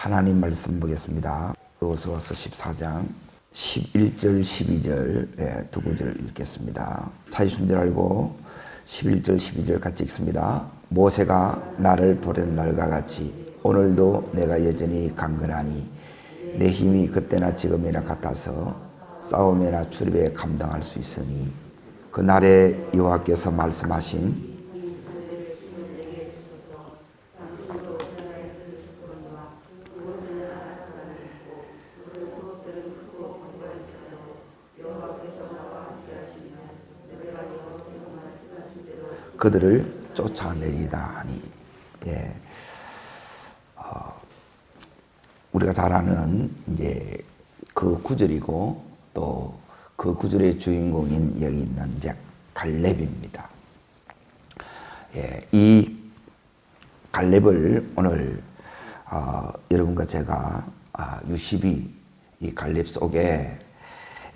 하나님 말씀 보겠습니다. 여호수아서 14장 11절 12절 두 구절 읽겠습니다. 찾으신 줄 알고 11절 12절 같이 읽습니다. 모세가 나를 보낸 날과 같이 오늘도 내가 여전히 강건하니 내 힘이 그때나 지금이나 같아서 싸움이나 출입에 감당할 수 있으니 그날에 여호와께서 말씀하신 그들을 쫓아내리다 하니, 우리가 잘 아는 이제 그 구절이고 또 그 구절의 주인공인 여기 있는 이제 갈렙입니다. 이 갈렙을 오늘 여러분과 제가 유시비 이 갈렙 속에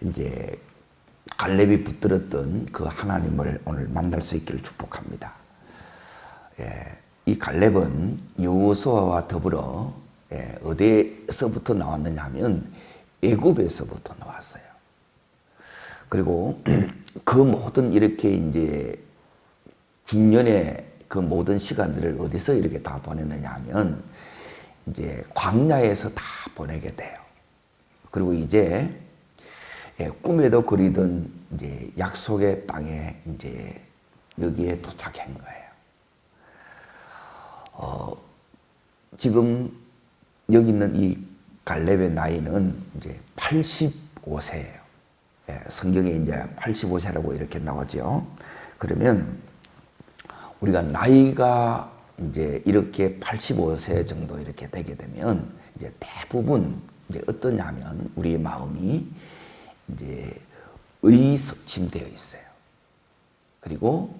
이제 갈렙이 붙들었던 그 하나님을 오늘 만날 수 있기를 축복합니다. 이 갈렙은 여호수아와 더불어 어디에서부터 나왔느냐 하면 애굽에서부터 나왔어요. 그리고 그 모든 이렇게 이제 중년의 그 모든 시간들을 어디서 이렇게 다 보냈느냐 하면 이제 광야에서 다 보내게 돼요. 그리고 이제 꿈에도 그리던 이제 약속의 땅에 이제 여기에 도착한 거예요. 지금 여기 있는 이 갈렙의 나이는 이제 85세예요. 성경에 이제 85세라고 이렇게 나오죠. 그러면 우리가 나이가 이제 이렇게 85세 정도 이렇게 되게 되면 이제 대부분 이제 어떠냐면 우리의 마음이 이제 의석침되어 있어요. 그리고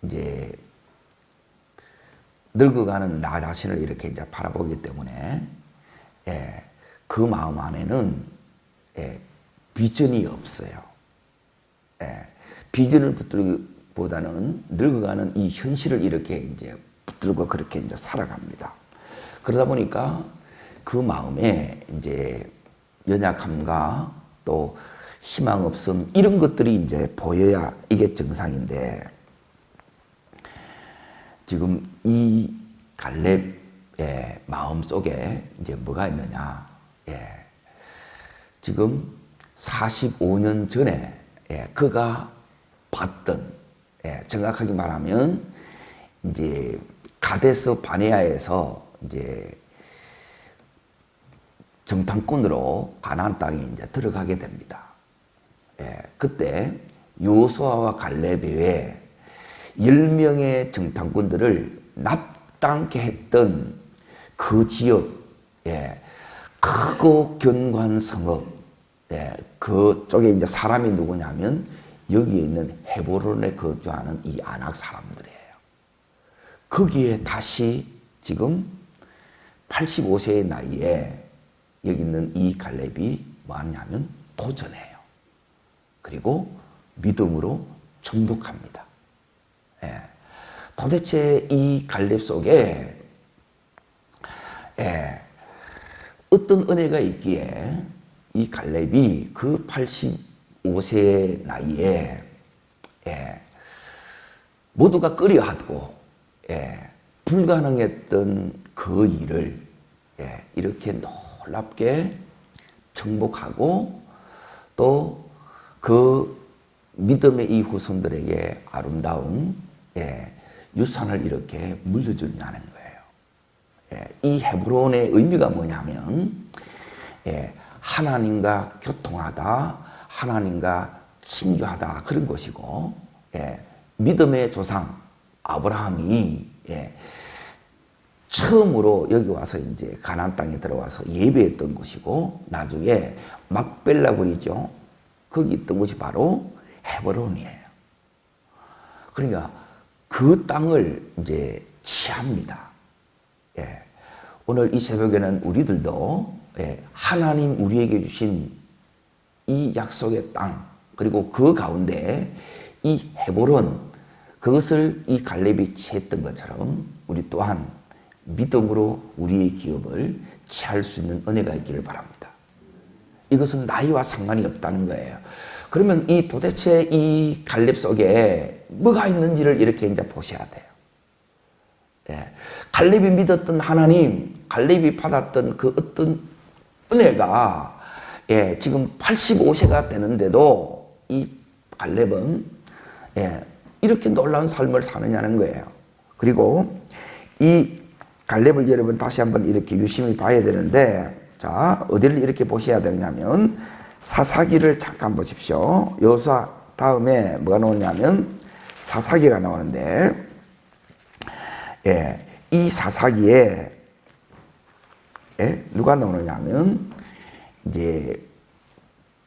이제 늙어가는 나 자신을 이렇게 이제 바라보기 때문에 그 마음 안에는 비전이 없어요. 비전을 붙들기보다는 늙어가는 이 현실을 이렇게 이제 붙들고 그렇게 이제 살아갑니다. 그러다 보니까 그 마음에 이제 연약함과 또 희망 없음 이런 것들이 이제 보여야 이게 정상인데 지금 이 갈렙의 마음 속에 이제 뭐가 있느냐? 지금 45년 전에 그가 봤던 정확하게 말하면 이제 가데스 바네아에서 이제 정탐꾼으로 가나안 땅에 이제 들어가게 됩니다. 그때 여호수아와 갈렙 외에 10명의 정탐꾼들을 납당케 했던 그 지역, 크고 견고한 성읍, 그쪽에 이제 사람이 누구냐면 여기에 있는 헤브론에 거주하는 이 아낙 사람들이에요. 거기에 다시 지금 85세의 나이에 여기 있는 이 갈렙이 뭐 하냐면 도전해요. 그리고 믿음으로 정복합니다. 도대체 이 갈렙 속에 어떤 은혜가 있기에 이 갈렙이 그 85세의 나이에 모두가 꺼려하고 불가능했던 그 일을 이렇게 놀랍게 정복하고 또 그 믿음의 이 후손들에게 아름다운 유산을 이렇게 물려주냐는 거예요. 이 헤브론의 의미가 뭐냐면 하나님과 교통하다, 하나님과 친교하다 그런 것이고 믿음의 조상 아브라함이 처음으로 여기 와서 이제 가나안 땅에 들어와서 예배했던 곳이고 나중에 막벨라 그리죠. 거기 있던 곳이 바로 헤브론이에요. 그러니까 그 땅을 이제 취합니다. 오늘 이 새벽에는 우리들도 하나님 우리에게 주신 이 약속의 땅 그리고 그 가운데 이 헤브론 그것을 이 갈렙이 취했던 것처럼 우리 또한 믿음으로 우리의 기업을 취할 수 있는 은혜가 있기를 바랍니다. 이것은 나이와 상관이 없다는 거예요. 그러면 이 도대체 이 갈렙 속에 뭐가 있는지를 이렇게 이제 보셔야 돼요. 예. 갈렙이 믿었던 하나님, 갈렙이 받았던 그 어떤 은혜가 예, 지금 85세가 되는데도 이 갈렙은 예, 이렇게 놀라운 삶을 사느냐는 거예요. 그리고 이 갈렙을 여러분 다시 한번 이렇게 유심히 봐야 되는데, 자, 어디를 이렇게 보셔야 되냐면 사사기를 잠깐 보십시오. 여호수아 다음에 뭐가 나오냐면 사사기가 나오는데, 예, 이 사사기에 예, 누가 나오느냐면 이제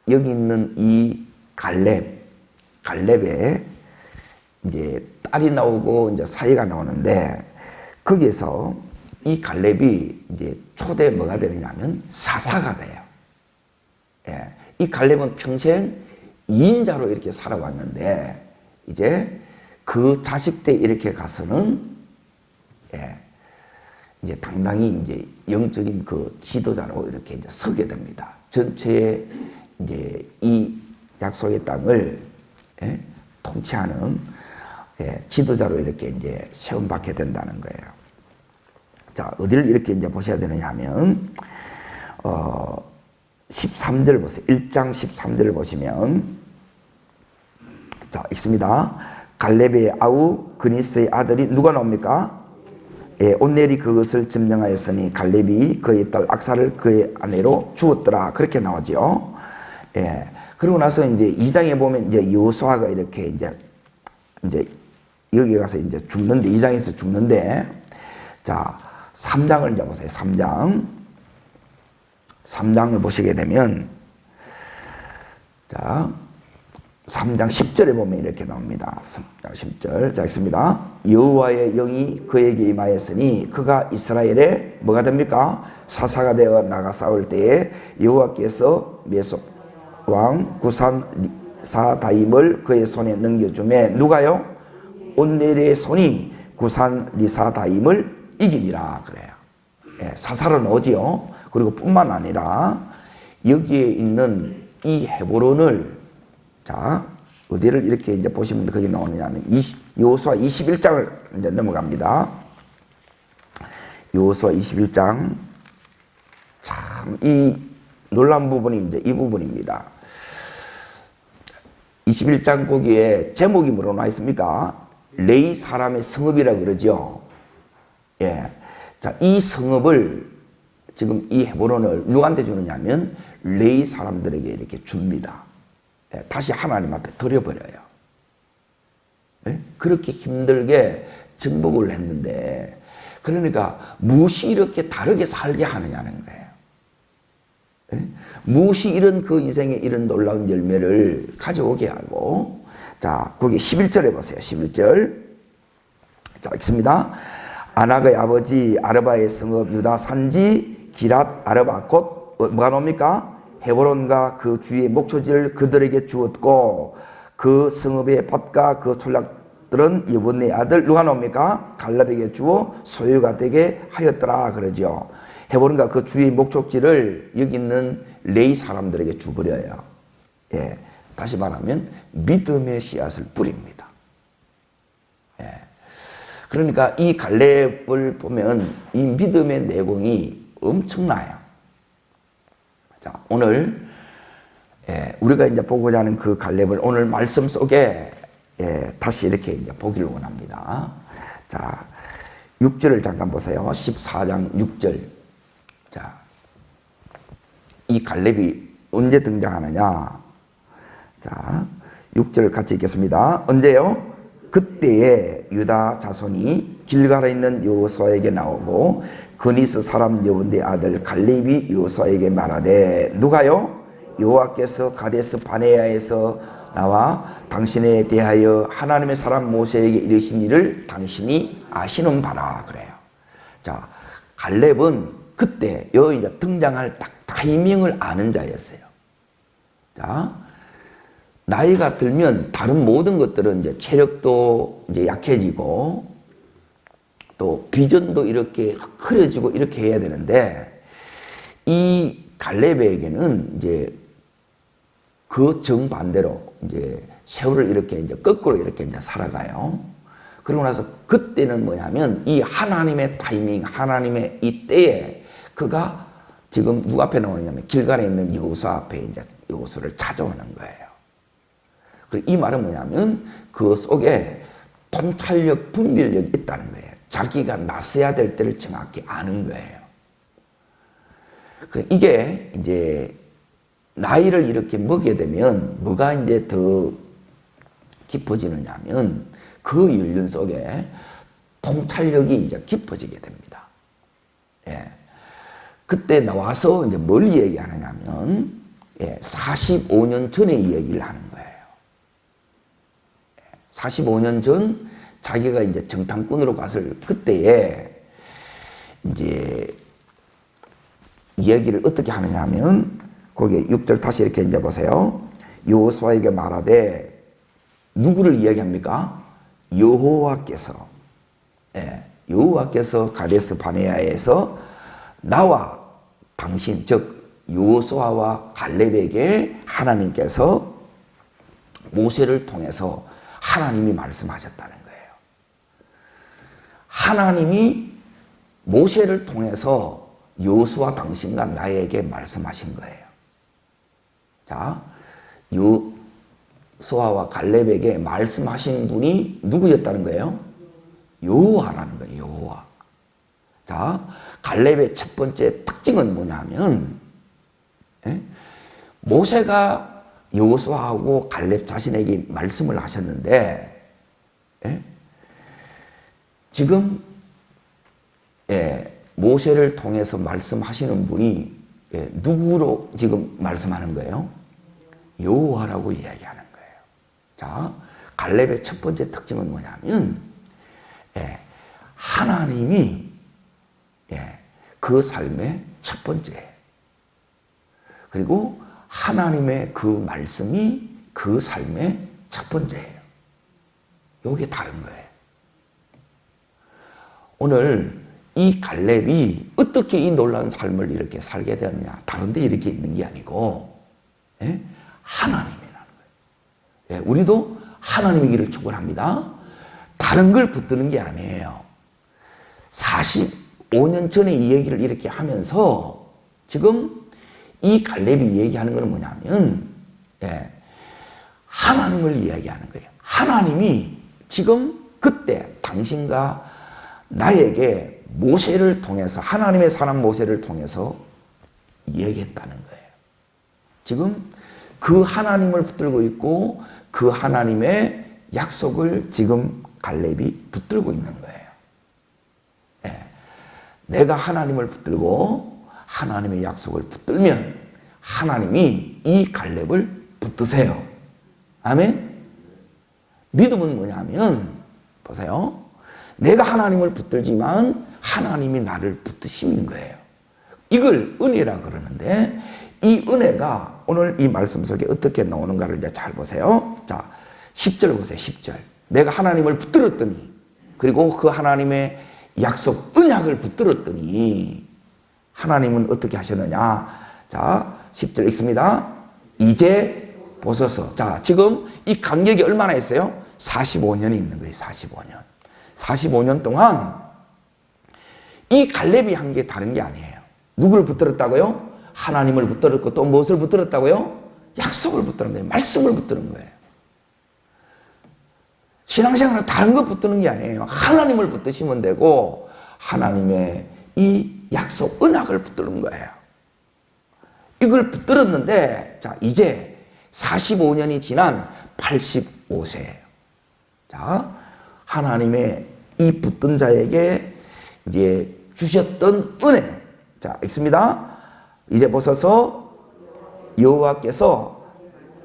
여기 있는 이 갈렙의 이제 딸이 나오고 이제 사이가 나오는데, 거기에서 이 갈렙이 이제 초대 뭐가 되느냐면 사사가 돼요. 예, 이 갈렙은 평생 2인자로 이렇게 살아왔는데 이제 그 자식 때 이렇게 가서는 예, 이제 당당히 이제 영적인 그 지도자로 이렇게 이제 서게 됩니다. 전체의 이제 이 약속의 땅을 예, 통치하는 예, 지도자로 이렇게 이제 시험받게 된다는 거예요. 자, 어디를 이렇게 이제 보셔야 되느냐 하면 13절 보세요. 1장 13절을 보시면 자, 읽습니다. 갈렙의 아우 그니스의 아들이 누가 나옵니까? 예, 온넬이 그것을 점령하였으니 갈렙이 그의 딸 악사를 그의 아내로 주었더라. 그렇게 나오죠. 예. 그러고 나서 이제 2장에 보면 이제 여호수아가 이렇게 이제 여기 가서 이제 죽는데, 2장에서 죽는데, 자, 3장을 이제 보세요. 3장을 보시게 되면, 자, 3장 10절에 보면 이렇게 나옵니다. 10절. 자, 읽습니다. 여호와의 영이 그에게 임하였으니 그가 이스라엘에 뭐가 됩니까? 사사가 되어 나가 싸울 때에 여호와께서 메속 왕 구산 리사다임을 그의 손에 넘겨주매 누가요? 온넬의 손이 구산 리사다임을 이기니라 그래요. 예, 사사는 오지요. 그리고 뿐만 아니라 여기에 있는 이 헤브론을 자, 어디를 이렇게 이제 보시면 거기 나오느냐면 여호수아 21장을 이제 넘어갑니다. 여호수아 21장 참 이 놀라운 부분이 이제 이 부분입니다. 21장 거기에 제목이 뭐로 나와 있습니까? 레이 사람의 성읍이라 그러죠. 예. 자, 이 성읍을 지금 이 헤브론을 누구한테 주느냐면 레이 사람들에게 이렇게 줍니다. 예. 다시 하나님 앞에 드려버려요. 예? 그렇게 힘들게 정복을 했는데, 그러니까 무엇이 이렇게 다르게 살게 하느냐는 거예요. 예? 무엇이 이런 그 인생의 이런 놀라운 열매를 가져오게 하고, 자, 거기 11절에 보세요. 11절. 자, 읽습니다. 아낙의 아버지 아르바의 성읍 유다 산지 기랏 아르바 곧 뭐가 나옵니까? 헤브론과 그 주위의 목초지를 그들에게 주었고 그 성읍의 밭과 그 촌락들은 여분의 아들 누가 나옵니까? 갈렙에게 주어 소유가 되게 하였더라 그러죠. 헤브론과 그 주위의 목초지를 여기 있는 레이 사람들에게 주버려요. 예. 다시 말하면 믿음의 씨앗을 뿌립니다. 예. 그러니까 이 갈렙을 보면 이 믿음의 내공이 엄청나요. 자, 오늘 예, 우리가 이제 보고자 하는 그 갈렙을 오늘 말씀 속에 예, 다시 이렇게 이제 보기를 원합니다. 자, 6절을 잠깐 보세요. 14장 6절. 자, 이 갈렙이 언제 등장하느냐? 자, 6절 같이 읽겠습니다. 언제요? 그때에 유다 자손이 길갈에 있는 여호수아에게 나오고 그니스 사람 여분의 아들 갈렙이 여호수아에게 말하되 누가요? 여호와께서 가데스 바네아에서 나와 당신에 대하여 하나님의 사람 모세에게 이르신 일을 당신이 아시는 바라 그래요. 자, 갈렙은 그때 여기 이제 등장할 딱 타이밍을 아는 자였어요. 자, 나이가 들면 다른 모든 것들은 이제 체력도 이제 약해지고 또 비전도 이렇게 흐려지고 이렇게 해야 되는데 이 갈렙에게는 이제 그 정반대로 이제 세월을 이렇게 이제 거꾸로 이렇게 이제 살아가요. 그러고 나서 그때는 뭐냐면 이 하나님의 타이밍, 하나님의 이 때에 그가 지금 누구 앞에 나오느냐면 길갈에 있는 여호수아 앞에 이제 여호수아를 찾아오는 거예요. 그리고 이 말은 뭐냐면 그 속에 통찰력, 분별력이 있다는 거예요. 자기가 나서야 될 때를 정확히 아는 거예요. 이게 이제 나이를 이렇게 먹게 되면 뭐가 이제 더 깊어지느냐면 그 연륜 속에 통찰력이 이제 깊어지게 됩니다. 예. 그때 나와서 이제 뭘 얘기하느냐면 45년 전의 이야기를 하는 거예요. 45년 전 자기가 이제 정탐꾼으로 갔을 그때에 이제 이야기를 어떻게 하느냐 하면 거기 6절 다시 이렇게 이제 보세요. 여호수아에게 말하되 누구를 이야기합니까? 여호와께서 여호와께서 가데스 바네아에서 나와 당신 즉 여호수아와 갈렙에게 하나님께서 모세를 통해서 하나님이 말씀하셨다는 거예요. 하나님이 모세를 통해서 여호수아 당신과 나에게 말씀하신 거예요. 자, 여호수아와 갈렙에게 말씀하신 분이 누구였다는 거예요? 여호와라는 거예요. 여호와. 자, 갈렙의 첫 번째 특징은 뭐냐면 모세가 여호수아하고 갈렙 자신에게 말씀을 하셨는데 지금 모세를 통해서 말씀하시는 분이 누구로 지금 말씀하는 거예요? 여호와라고 이야기하는 거예요. 자, 갈렙의 첫 번째 특징은 뭐냐면 하나님이 그 삶의 첫 번째예요. 그리고 하나님의 그 말씀이 그 삶의 첫 번째예요. 이게 다른 거예요. 오늘 이 갈렙이 어떻게 이 놀라운 삶을 이렇게 살게 되었냐, 다른 데 이렇게 있는 게 아니고 하나님이라는 거예요. 우리도 하나님의 길을 축원합니다. 다른 걸 붙드는 게 아니에요. 45년 전에 이 얘기를 이렇게 하면서 지금 이 갈렙이 얘기하는 것은 뭐냐면 하나님을 이야기하는 거예요. 하나님이 지금 그때 당신과 나에게 모세를 통해서 하나님의 사람 모세를 통해서 얘기했다는 거예요. 지금 그 하나님을 붙들고 있고 그 하나님의 약속을 지금 갈렙이 붙들고 있는 거예요. 내가 하나님을 붙들고 하나님의 약속을 붙들면 하나님이 이 갈렙을 붙드세요. 아멘? 믿음은 뭐냐면 보세요. 내가 하나님을 붙들지만 하나님이 나를 붙드시는 거예요. 이걸 은혜라 그러는데 이 은혜가 오늘 이 말씀 속에 어떻게 나오는가를 이제 잘 보세요. 자, 10절 보세요. 10절. 내가 하나님을 붙들었더니 그리고 그 하나님의 약속 언약을 붙들었더니 하나님은 어떻게 하셨느냐. 자, 10절 읽습니다. 이제 보소서. 자, 지금 이 간격이 얼마나 있어요? 45년이 있는 거예요. 45년. 45년 동안 이 갈렙이 한 게 다른 게 아니에요. 누구를 붙들었다고요? 하나님을 붙들었고 또 무엇을 붙들었다고요? 약속을 붙드는 거예요. 말씀을 붙드는 거예요. 신앙생활은 다른 거 붙드는 게 아니에요. 하나님을 붙드시면 되고 하나님의 이 약속 언약을 붙드는 거예요. 이걸 붙들었는데 자, 이제 45년이 지난 85세예요. 자, 하나님의 이 붙든 자에게 이제 주셨던 은혜. 자, 읽습니다. 이제 보소서 여호와께서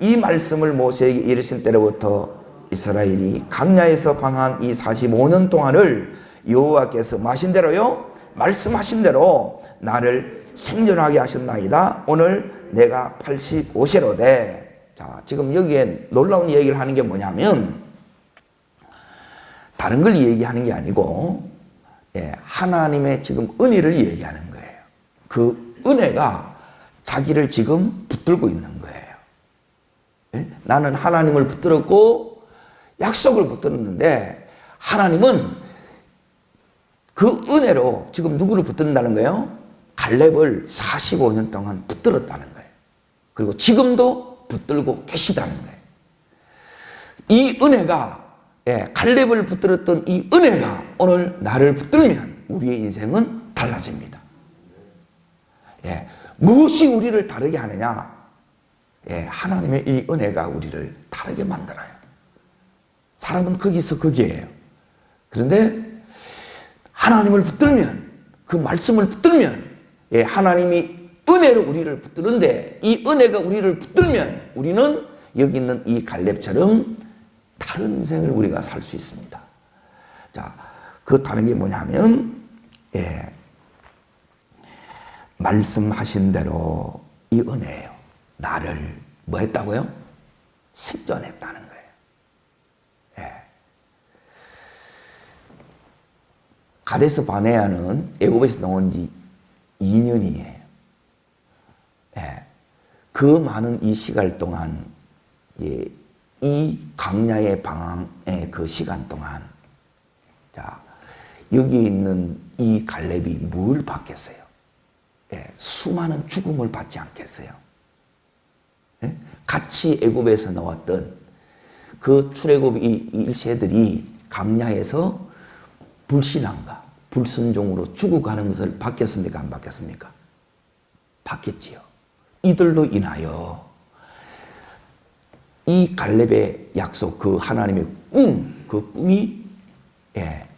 이 말씀을 모세에게 이르신 때로부터 이스라엘이 광야에서 방한 이 45년 동안을 여호와께서 마신 대로요, 말씀하신 대로 나를 생존하게 하셨나이다. 오늘 내가 85세로되. 자, 지금 여기에 놀라운 얘기를 하는 게 뭐냐면 다른 걸 얘기하는 게 아니고 하나님의 지금 은혜를 얘기하는 거예요. 그 은혜가 자기를 지금 붙들고 있는 거예요. 나는 하나님을 붙들었고 약속을 붙들었는데 하나님은 그 은혜로 지금 누구를 붙든다는 거예요? 갈렙을 45년 동안 붙들었다는 거예요. 그리고 지금도 붙들고 계시다는 거예요. 이 은혜가, 갈렙을 붙들었던 이 은혜가 오늘 나를 붙들면 우리의 인생은 달라집니다. 무엇이 우리를 다르게 하느냐? 하나님의 이 은혜가 우리를 다르게 만들어요. 사람은 거기서 거기에요. 그런데 하나님을 붙들면, 그 말씀을 붙들면, 하나님이 은혜로 우리를 붙드는데 이 은혜가 우리를 붙들면 우리는 여기 있는 이 갈렙처럼 다른 인생을 우리가 살 수 있습니다. 자, 그 다른 게 뭐냐면, 말씀하신 대로 이 은혜예요. 나를 뭐 했다고요? 생존했다는 거예요. 가데스 바네아는 애굽에서 나온 지 2년이에요. 그 많은 이 시간 동안, 이 광야의 방황의 그 시간 동안, 자, 여기 있는 이 갈렙이 뭘 받겠어요? 수많은 죽음을 받지 않겠어요? 같이 애굽에서 나왔던 그 출애굽 이 1세들이 광야에서 불신앙과 불순종으로 죽어가는 것을 받겠습니까? 안 받겠습니까? 받겠지요. 이들로 인하여 이 갈렙의 약속, 그 하나님의 꿈, 그 꿈이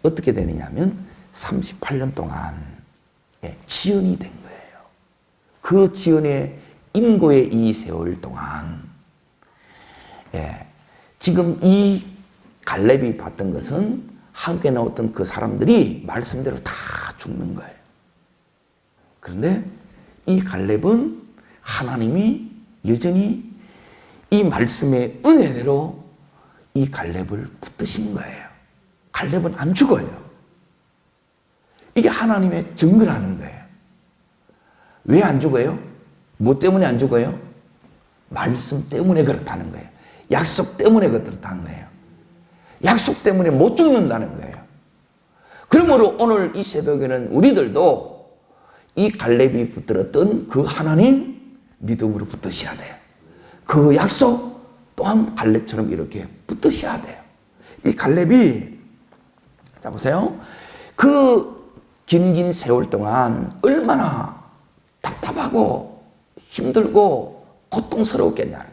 어떻게 되느냐 하면 38년 동안 지연이 된 거예요. 그 지연의 인고의 이 세월 동안 지금 이 갈렙이 봤던 것은 함께 나왔던 그 사람들이 말씀대로 다 죽는 거예요. 그런데 이 갈렙은 하나님이 여전히 이 말씀의 은혜대로 이 갈렙을 붙드신 거예요. 갈렙은 안 죽어요. 이게 하나님의 증거라는 거예요. 왜 안 죽어요? 뭐 때문에 안 죽어요? 말씀 때문에 그렇다는 거예요. 약속 때문에 그렇다는 거예요. 약속 때문에 못 죽는다는 거예요. 그러므로 오늘 이 새벽에는 우리들도 이 갈렙이 붙들었던 그 하나님 믿음으로 붙드셔야 돼요. 그 약속 또한 갈렙처럼 이렇게 붙드셔야 돼요. 이 갈렙이, 자 보세요. 그 긴 세월 동안 얼마나 답답하고 힘들고 고통스러웠겠냐는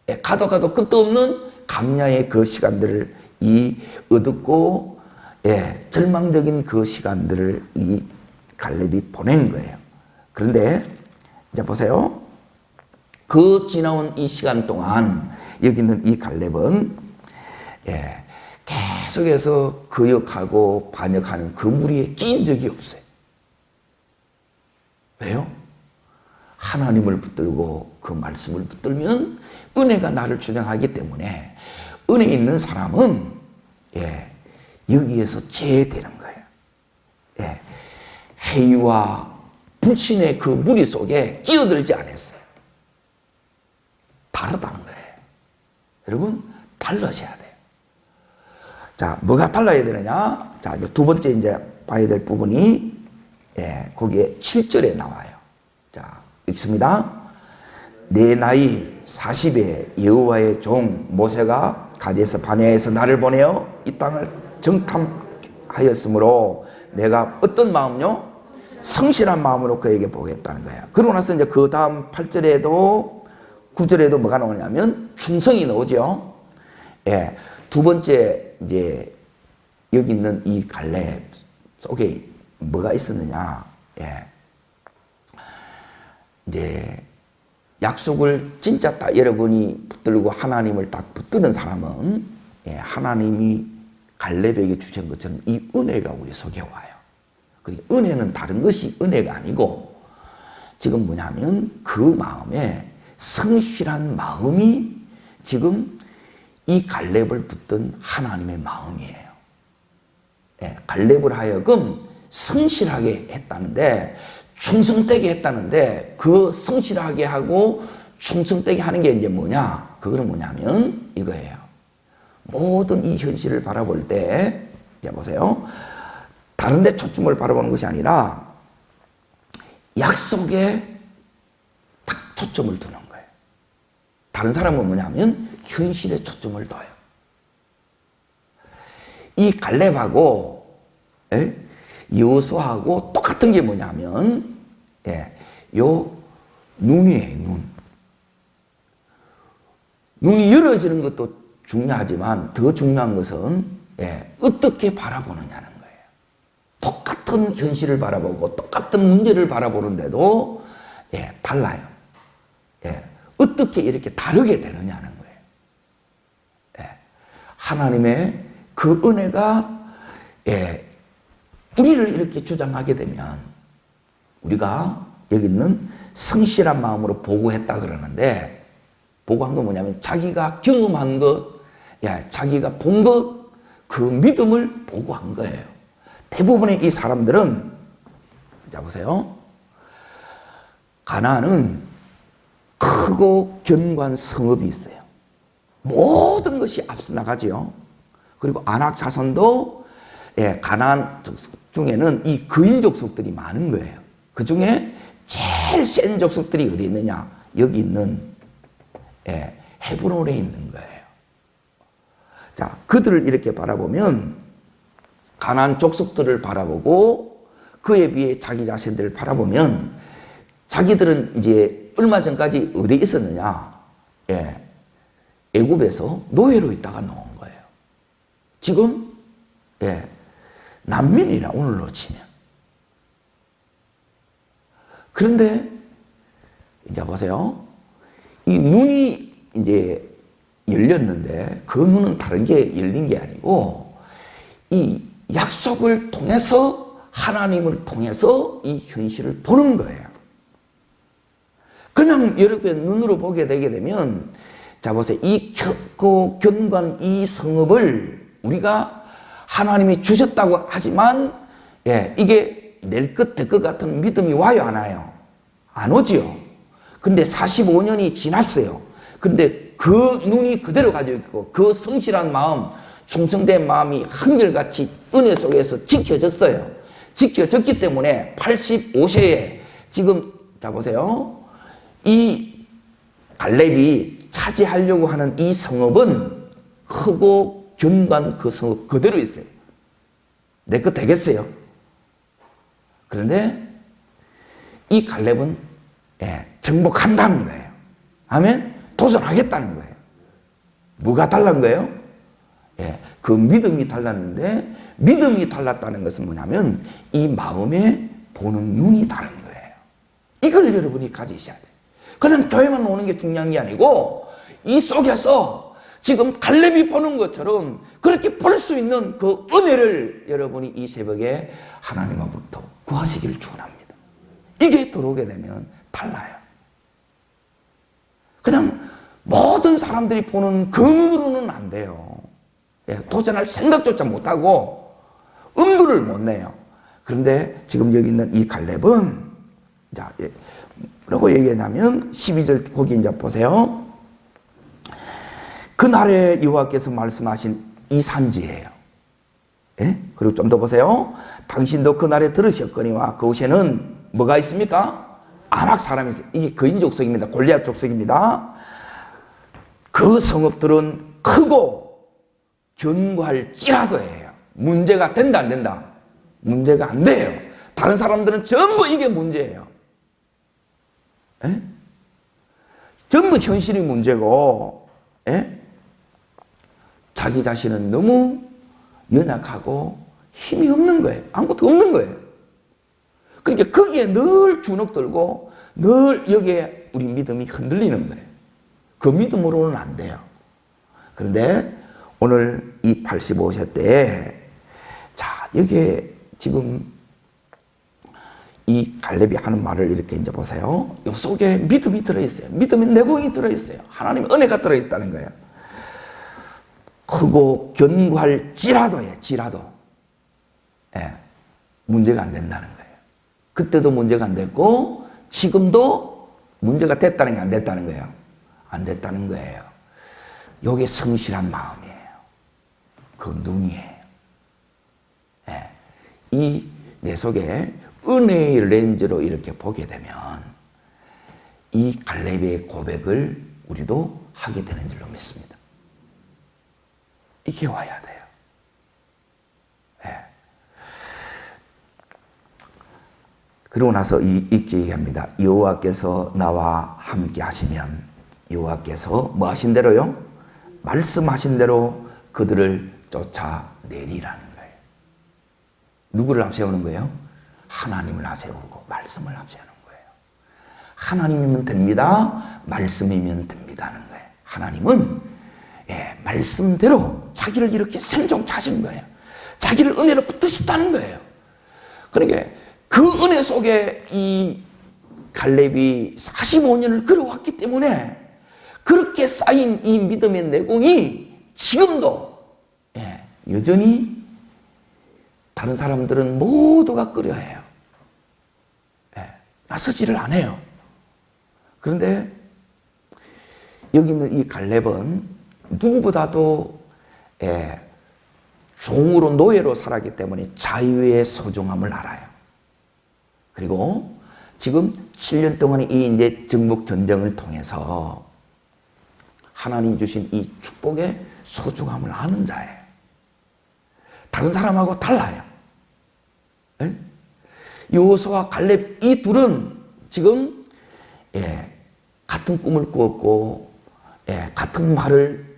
거예요. 가도 끝도 없는 광야의 그 시간들을 이 어둡고 절망적인 그 시간들을 이 갈렙이 보낸 거예요. 그런데 이제 보세요. 그 지나온 이 시간 동안 여기 있는 이 갈렙은 계속해서 거역하고 반역하는 그 무리에 끼인 적이 없어요. 왜요? 하나님을 붙들고 그 말씀을 붙들면 은혜가 나를 주장하기 때문에 은혜 있는 사람은 여기에서 제되는 거예요. 해이와 불신의 그 무리 속에 끼어들지 않았어요. 다르다는 거예요. 여러분, 달라져야 돼요. 자, 뭐가 달라야 되느냐? 자, 두 번째 이제 봐야 될 부분이, 거기에 7절에 나와요. 자, 읽습니다. 내 나이 40에 여호와의 종 모세가 가데스 바네아에서 나를 보내어 이 땅을 정탐하였으므로 내가 어떤 마음요? 성실한 마음으로 그에게 보겠다는 거예요. 그러고 나서 이제 그 다음 8절에도 9절에도 뭐가 나오냐면 충성이 나오죠. 두 번째 이제 여기 있는 이 갈렙 속에 뭐가 있었느냐? 이제 약속을 진짜 딱 여러분이 붙들고 하나님을 딱 붙드는 사람은 하나님이 갈렙에게 주신 것처럼 이 은혜가 우리 속에 와요. 그러니까 은혜는 다른 것이 은혜가 아니고 지금 뭐냐면 그 마음에 성실한 마음이 지금 이 갈렙을 붙든 하나님의 마음이에요. 갈렙을 하여금 성실하게 했다는데, 충성되게 했다는데, 그 성실하게 하고 충성되게 하는 게 이제 뭐냐? 그거는 뭐냐면 이거예요. 모든 이 현실을 바라볼 때, 이제 보세요. 다른 데 초점을 바라보는 것이 아니라 약속에 딱 초점을 두는 거예요. 다른 사람은 뭐냐면 현실에 초점을 둬요. 이 갈렙하고 여호수아하고 똑같은 게 뭐냐면 요 눈이에요. 눈이 열어지는 것도 중요하지만 더 중요한 것은 어떻게 바라보느냐는 거예요. 똑같은 현실을 바라보고 똑같은 문제를 바라보는데도 달라요. 어떻게 이렇게 다르게 되느냐는 거예요. 하나님의 그 은혜가 우리를 이렇게 주장하게 되면 우리가 여기 있는 성실한 마음으로 보고했다 그러는데, 보고한 건 뭐냐면 자기가 경험한 것, 자기가 본 것, 그 믿음을 보고한 거예요. 대부분의 이 사람들은, 자 보세요. 가나안은 크고 견고한 성읍이 있어요. 모든 것이 앞서 나가지요. 그리고 아낙 자손도 가나안 중에는 이 거인 족속들이 많은 거예요. 그 중에 제일 센 족속들이 어디 있느냐? 여기 있는 헤브론에 있는 거예요. 자, 그들을 이렇게 바라보면 가나안 족속들을 바라보고 그에 비해 자기 자신들을 바라보면 자기들은 이제 얼마 전까지 어디에 있었느냐? 애굽에서 노예로 있다가 나온 거예요. 지금 난민이라 오늘로 치면. 그런데 이제 보세요. 이 눈이 이제 열렸는데 그 눈은 다른 게 열린 게 아니고 이 약속을 통해서, 하나님을 통해서 이 현실을 보는 거예요. 그냥 여러분의 눈으로 보게 되게 되면, 자 보세요. 이 크고 견고한 이 성읍을 우리가 하나님이 주셨다고 하지만 이게 낼 것 될 것 같은 믿음이 와요, 안 와요? 안 오지요. 근데 45년이 지났어요. 근데 그 눈이 그대로 가지고 있고 그 성실한 마음, 충성된 마음이 한결같이 은혜 속에서 지켜졌어요. 지켜졌기 때문에 85세에 지금, 자 보세요. 이 갈렙이 차지하려고 하는 이 성읍은 크고 견고한 그 성읍 그대로 있어요. 내 거 되겠어요? 그런데 이 갈렙은 정복한다는 거예요. 아멘? 도전하겠다는 거예요. 뭐가 달란 거예요? 그 믿음이 달랐는데, 믿음이 달랐다는 것은 뭐냐면 이 마음에 보는 눈이 다른 거예요. 이걸 여러분이 가지셔야 돼요. 그냥 교회만 오는 게 중요한 게 아니고 이 속에서 지금 갈렙이 보는 것처럼 그렇게 볼 수 있는 그 은혜를 여러분이 이 새벽에 하나님으로부터 구하시기를 축원합니다. 이게 들어오게 되면 달라요. 그냥 모든 사람들이 보는 그 눈으로는 안 돼요. 도전할 생각조차 못하고 엄두를 못 내요. 그런데 지금 여기 있는 이 갈렙은, 자, 뭐라고 얘기하냐면 12절 거기 이제 보세요. 그날에 여호와께서 말씀하신 이 산지예요. 그리고 좀 더 보세요. 당신도 그날에 들으셨거니와 그곳에는 뭐가 있습니까? 아낙 사람이 있어요. 이게 거인 족속입니다. 골리앗 족속입니다. 그 성읍들은 크고 견고할지라도예요. 문제가 된다 안 된다? 문제가 안 돼요. 다른 사람들은 전부 이게 문제예요. 전부 현실이 문제고, 자기 자신은 너무 연약하고 힘이 없는 거예요. 아무것도 없는 거예요. 그러니까 거기에 늘 주눅들고 늘 여기에 우리 믿음이 흔들리는 거예요. 그 믿음으로는 안 돼요. 그런데 오늘 이 85세 때에, 자, 여기에 지금 이 갈렙이 하는 말을 이렇게 이제 보세요. 이 속에 믿음이 들어있어요. 믿음의 내공이 들어있어요. 하나님의 은혜가 들어있다는 거예요. 크고 견고할지라도예요. 지라도. 예, 문제가 안 된다는 거예요. 그때도 문제가 안 됐고 지금도 문제가 됐다는 게 안 됐다는 거예요. 안 됐다는 거예요. 이게 성실한 마음이에요. 그 눈이에요. 예, 이 내 속에 은혜의 렌즈로 이렇게 보게 되면 이 갈렙의 고백을 우리도 하게 되는 줄로 믿습니다. 이게 와야 돼요. 예. 그러고 나서 이렇게 얘기합니다. 여호와께서 나와 함께 하시면 여호와께서 뭐 하신 대로요? 말씀하신 대로 그들을 쫓아내리라는 거예요. 누구를 앞세우는 거예요? 하나님을 앞세우고 말씀을 앞세우는 거예요. 하나님이면 됩니다. 말씀이면 됩니다는 거예요. 하나님은 말씀대로 자기를 이렇게 생존케 하신 거예요. 자기를 은혜로 붙드셨다는 거예요. 그러니까 그 은혜 속에 이 갈렙이 45년을 걸어왔기 때문에 그렇게 쌓인 이 믿음의 내공이 지금도 여전히 다른 사람들은 모두가 꺼려해요. 나서지를 안 해요. 그런데 여기 있는 이 갈렙은 누구보다도 종으로 노예로 살았기 때문에 자유의 소중함을 알아요. 그리고 지금 7년 동안의 이 이제 정복 전쟁을 통해서 하나님 주신 이 축복의 소중함을 아는 자예요. 다른 사람하고 달라요. 여호수아와 갈렙 이 둘은 지금 같은 꿈을 꾸었고 같은 말을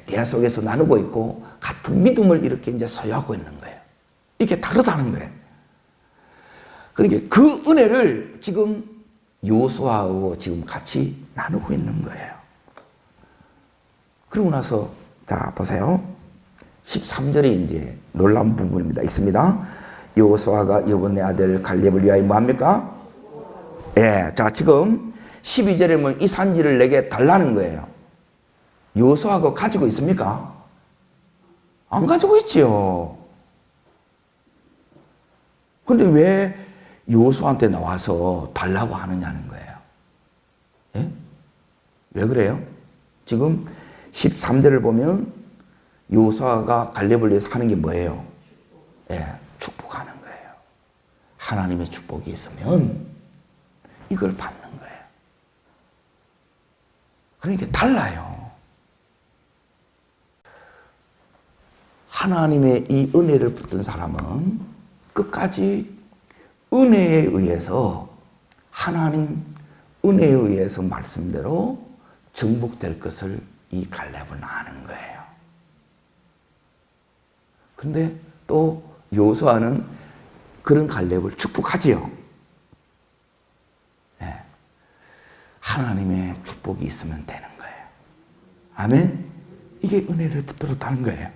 대화 속에서 나누고 있고 같은 믿음을 이렇게 이제 소유하고 있는 거예요. 이게 다르다는 거예요. 그러니까 그 은혜를 지금 여호수아하고 지금 같이 나누고 있는 거예요. 그러고 나서 자 보세요. 13절에 이제 놀라운 부분입니다. 있습니다. 여호수아가 여분의 아들 갈렙을 위하여 뭐합니까? 자 지금 12절에 보면 이 산지를 내게 달라는 거예요. 여호수아가 가지고 있습니까? 안 가지고 있지요. 그런데 왜 여호수아한테 나와서 달라고 하느냐는 거예요. 왜 그래요? 지금 13절을 보면 여호수아가 갈렙을 위해서 하는 게 뭐예요? 축복하는 거예요. 하나님의 축복이 있으면 이걸 받는 거예요. 그러니까 달라요. 하나님의 이 은혜를 붙든 사람은 끝까지 은혜에 의해서 하나님 은혜에 의해서 말씀대로 정복될 것을 이 갈렙은 아는 거예요. 근데 또 여호수아는 그런 갈렙을 축복하지요. 하나님의 축복이 있으면 되는 거예요. 아멘? 이게 은혜를 붙들었다는 거예요.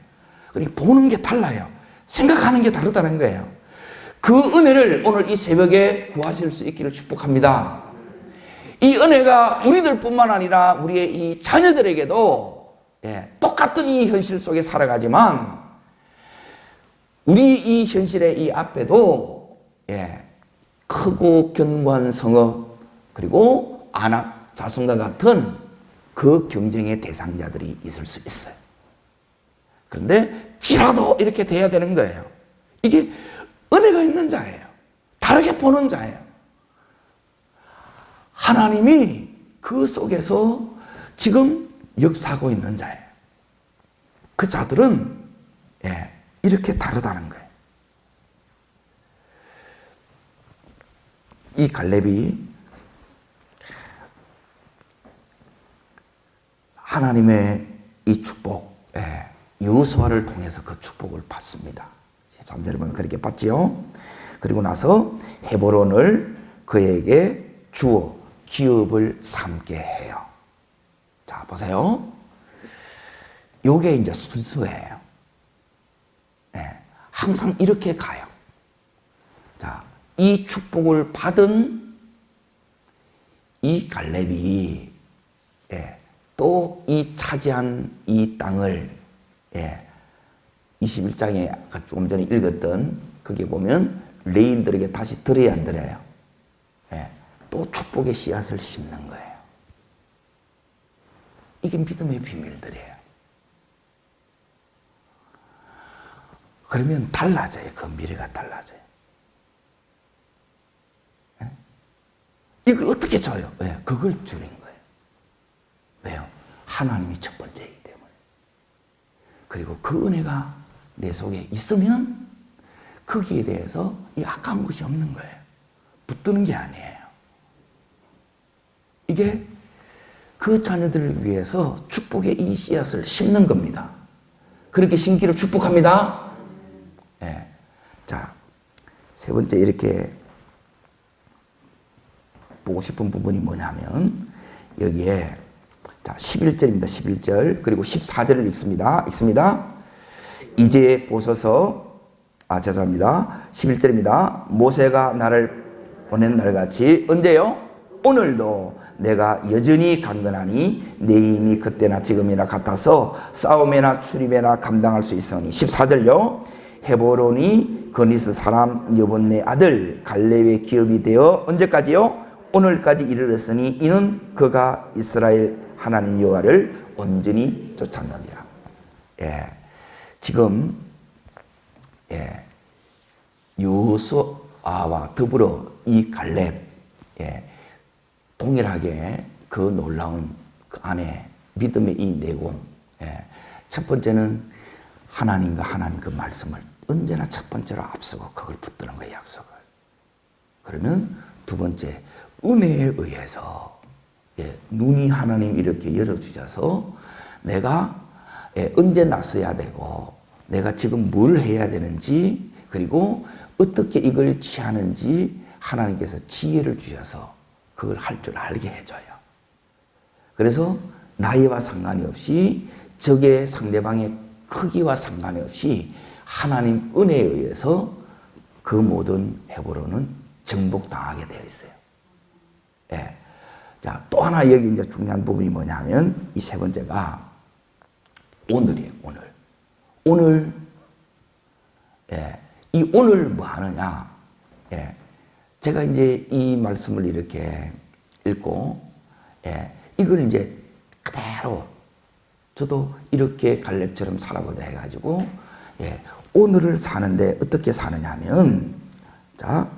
그러니까 보는 게 달라요. 생각하는 게 다르다는 거예요. 그 은혜를 오늘 이 새벽에 구하실 수 있기를 축복합니다. 이 은혜가 우리들뿐만 아니라 우리의 이 자녀들에게도 똑같은 이 현실 속에 살아가지만 우리 이 현실의 이 앞에도 크고 견고한 성읍 그리고 안악 자손과 같은 그 경쟁의 대상자들이 있을 수 있어요. 그런데 지라도 이렇게 돼야 되는 거예요. 이게 은혜가 있는 자예요. 다르게 보는 자예요. 하나님이 그 속에서 지금 역사하고 있는 자예요. 그 자들은 이렇게 다르다는 거예요. 이 갈렙이 하나님의 이 축복, 여호수아를 통해서 그 축복을 받습니다. 13절에 보면 그렇게 받지요. 그리고 나서 헤브론을 그에게 주어 기업을 삼게 해요. 자, 보세요. 요게 이제 순서예요. 항상 이렇게 가요. 자, 이 축복을 받은 이 갈렙이 또 이 차지한 이 땅을 21장에 조금 전에 읽었던 거기에 보면 레인들에게 다시 드려야 안 드려요? 예, 또 축복의 씨앗을 심는 거예요. 이게 믿음의 비밀들이에요. 그러면 달라져요. 그 미래가 달라져요. 예? 이걸 어떻게 줘요? 왜? 그걸 주는 거예요. 왜요? 하나님이 첫 번째이기 때문에. 그리고 그 은혜가 내 속에 있으면 거기에 대해서 이 아까운 것이 없는 거예요. 붙드는 게 아니에요. 이게 그 자녀들을 위해서 축복의 이 씨앗을 심는 겁니다. 그렇게 심기를 축복합니다. 네. 자, 세 번째 이렇게 보고 싶은 부분이 뭐냐면 여기에 자 11절입니다. 11절 그리고 14절을 읽습니다. 이제 보소서 죄송합니다. 11절입니다. 모세가 나를 보낸 날같이 언제요? 오늘도 내가 여전히 강건하니 내 힘이 그때나 지금이나 같아서 싸움이나 출입이나 감당할 수 있으니 14절요. 헤브론이 거니스 사람 여분네 아들 갈렙의 기업이 되어 언제까지요? 오늘까지 이르렀으니 이는 그가 이스라엘 하나님 여호와를 온전히 쫓았느니라. 예, 지금 여호수아와 더불어 이 갈렙 동일하게 그 놀라운 그 안에 믿음의 이 내공. 첫 번째는 하나님과 하나님 그 말씀을 언제나 첫 번째로 앞서고 그걸 붙드는 거예요, 약속을. 그러면 두 번째, 은혜에 의해서 눈이 하나님 이렇게 열어주셔서 내가 언제 나서야 되고 내가 지금 뭘 해야 되는지 그리고 어떻게 이걸 취하는지 하나님께서 지혜를 주셔서 그걸 할 줄 알게 해줘요. 그래서 나이와 상관이 없이 적의 상대방의 크기와 상관이 없이 하나님 은혜에 의해서 그 모든 헤브론은 정복당하게 되어 있어요. 예. 자, 또 하나 여기 이제 중요한 부분이 뭐냐면 이 세 번째가 오늘이에요, 오늘. 오늘, 이 오늘 뭐 하느냐. 제가 이제 이 말씀을 이렇게 읽고, 이걸 이제 그대로 저도 이렇게 갈렙처럼 살아보자 해가지고, 오늘을 사는데 어떻게 사느냐 하면, 자,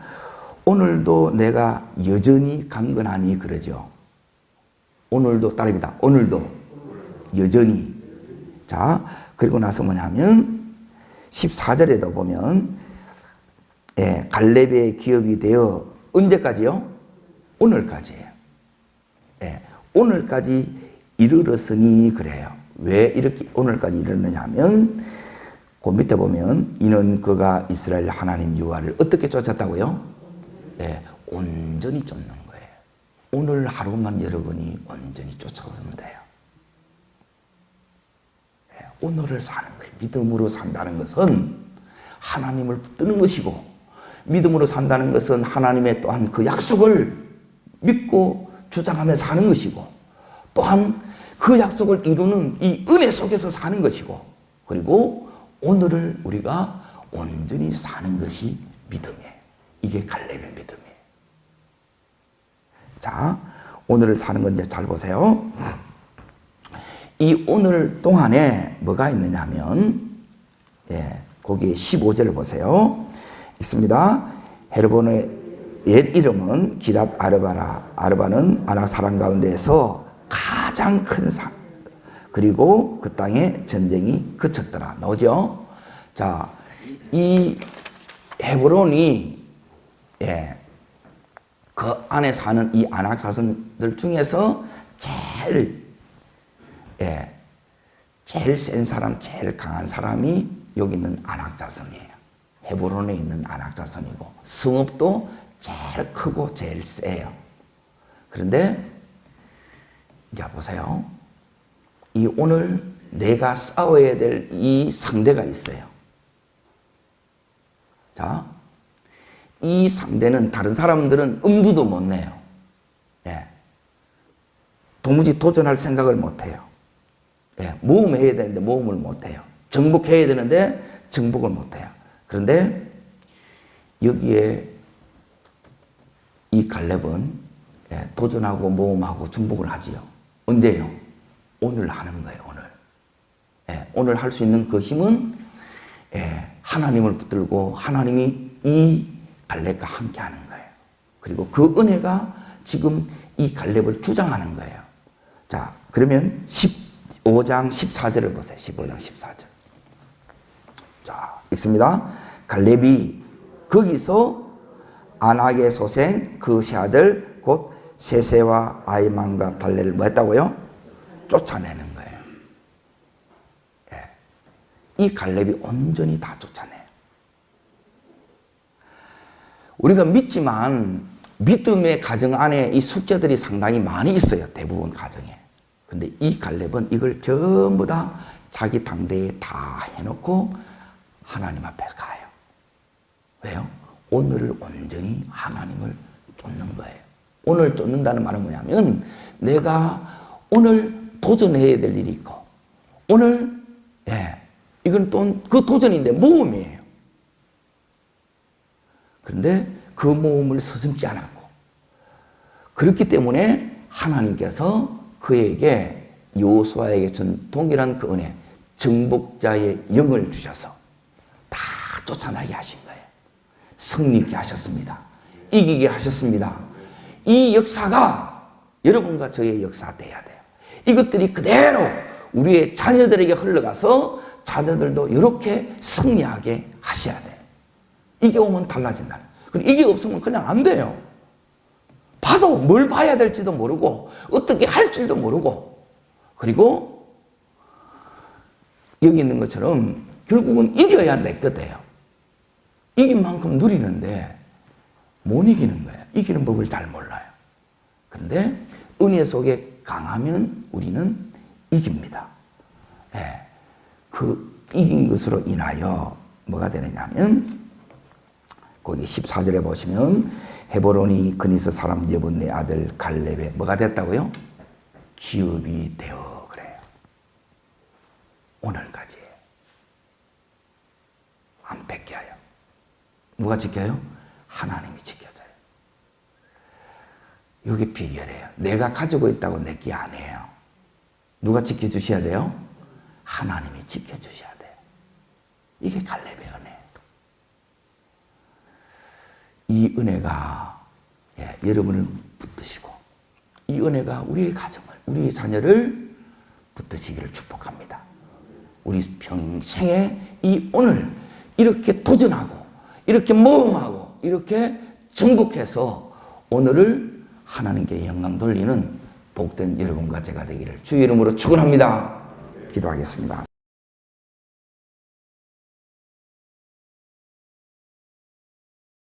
오늘도 내가 여전히 강건하니 그러죠. 오늘도 따릅니다. 오늘도 여전히. 자, 그리고 나서 뭐냐면 14절에도 보면 갈렙의 기업이 되어 언제까지요? 오늘까지예요. 오늘까지 이르렀으니 그래요. 왜 이렇게 오늘까지 이르느냐 하면 그 밑에 보면 이는 그가 이스라엘 하나님 여호와를 어떻게 쫓았다고요? 온전히 쫓는 거예요. 오늘 하루만 여러분이 온전히 쫓아오면 돼요. 오늘을 사는 거예요. 믿음으로 산다는 것은 하나님을 붙드는 것이고 믿음으로 산다는 것은 하나님의 또한 그 약속을 믿고 주장하며 사는 것이고 또한 그 약속을 이루는 이 은혜 속에서 사는 것이고 그리고 오늘을 우리가 온전히 사는 것이 믿음이에요. 이게 갈렙의 믿음이에요. 자, 오늘을 사는 건 이제 잘 보세요. 이 오늘 동안에 뭐가 있느냐 하면 거기 15절을 보세요. 있습니다. 헤르본의 옛 이름은 기랏 아르바라. 아르바는 아낙 사람 가운데에서 가장 큰 산. 그리고 그 땅에 전쟁이 그쳤더라. 나오죠? 자, 이 헤브론이 그 안에 사는 이 아낙 자손들 중에서 제일 센 사람, 제일 강한 사람이 여기 있는 아낙 자손이에요. 헤브론에 있는 아낙 자손이고 성읍도 제일 크고 제일 세요. 그런데 이제 보세요. 이 오늘 내가 싸워야 될 이 상대가 있어요. 자, 이 상대는 다른 사람들은 엄두도 못 내요. 도무지 도전할 생각을 못 해요. 모험해야 되는데 모험을 못 해요. 정복해야 되는데 정복을 못 해요. 그런데 여기에 이 갈렙은 도전하고 모험하고 중복을 하지요. 언제요? 오늘 하는 거예요. 오늘. 오늘 할 수 있는 그 힘은 하나님을 붙들고 하나님이 이 갈렙과 함께 하는 거예요. 그리고 그 은혜가 지금 이 갈렙을 주장하는 거예요. 자, 그러면 15장 14절을 보세요. 15장 14절. 자, 읽습니다. 갈렙이 거기서 아낙의 소생 그 세 아들 곧 세세와 아이만과 달레를 뭐 했다고요? 쫓아내는 거예요. 이 갈렙이 온전히 다 쫓아내요. 우리가 믿지만 믿음의 가정 안에 이 숙제들이 상당히 많이 있어요. 대부분 가정에. 근데 이 갈렙은 이걸 전부 다 자기 당대에 다 해놓고 하나님 앞에 가요. 왜요? 오늘을 온전히 하나님을 쫓는 거예요. 오늘 쫓는다는 말은 뭐냐면 내가 오늘 도전해야 될 일이 있고 오늘 이건 또 그 도전인데 모험이에요. 그런데 그 모험을 서슴지 않았고 그렇기 때문에 하나님께서 그에게 여호수아에게 준 동일한 그 은혜 정복자의 영을 주셔서 다 쫓아나게 하신 거예요. 승리케 하셨습니다. 이기게 하셨습니다. 이 역사가 여러분과 저의 역사가 돼야 돼요. 이것들이 그대로 우리의 자녀들에게 흘러가서 자녀들도 이렇게 승리하게 하셔야 돼요. 이게 오면 달라진다는. 그럼 이게 없으면 그냥 안 돼요. 봐도 뭘 봐야 될지도 모르고 어떻게 할 줄도 모르고 그리고 여기 있는 것처럼 결국은 이겨야 내 것 돼요. 이긴 만큼 누리는데 못 이기는 거예요. 이기는 법을 잘 몰라요. 그런데 은혜 속에 강하면 우리는 이깁니다. 그 이긴 것으로 인하여 뭐가 되느냐면 거기 14절에 보시면 헤브론이 그니스 사람 여분네 아들 갈렙의 뭐가 됐다고요? 기업이 되어 그래요. 오늘까지 안 뺏겨요. 누가 지켜요? 하나님이 지켜줘요. 이게 비결이에요. 내가 가지고 있다고 내게 안 해요. 누가 지켜주셔야 돼요? 하나님이 지켜주셔야 돼요. 이게 갈렙의 은혜. 이 은혜가 여러분을 붙드시고 이 은혜가 우리의 가정을 우리의 자녀를 붙드시기를 축복합니다. 우리 평생에 이 오늘 이렇게 도전하고 이렇게 모험하고 이렇게 정복해서 오늘을 하나님께 영광 돌리는 복된 여러분과 제가 되기를 주의 이름으로 축원합니다. 기도하겠습니다.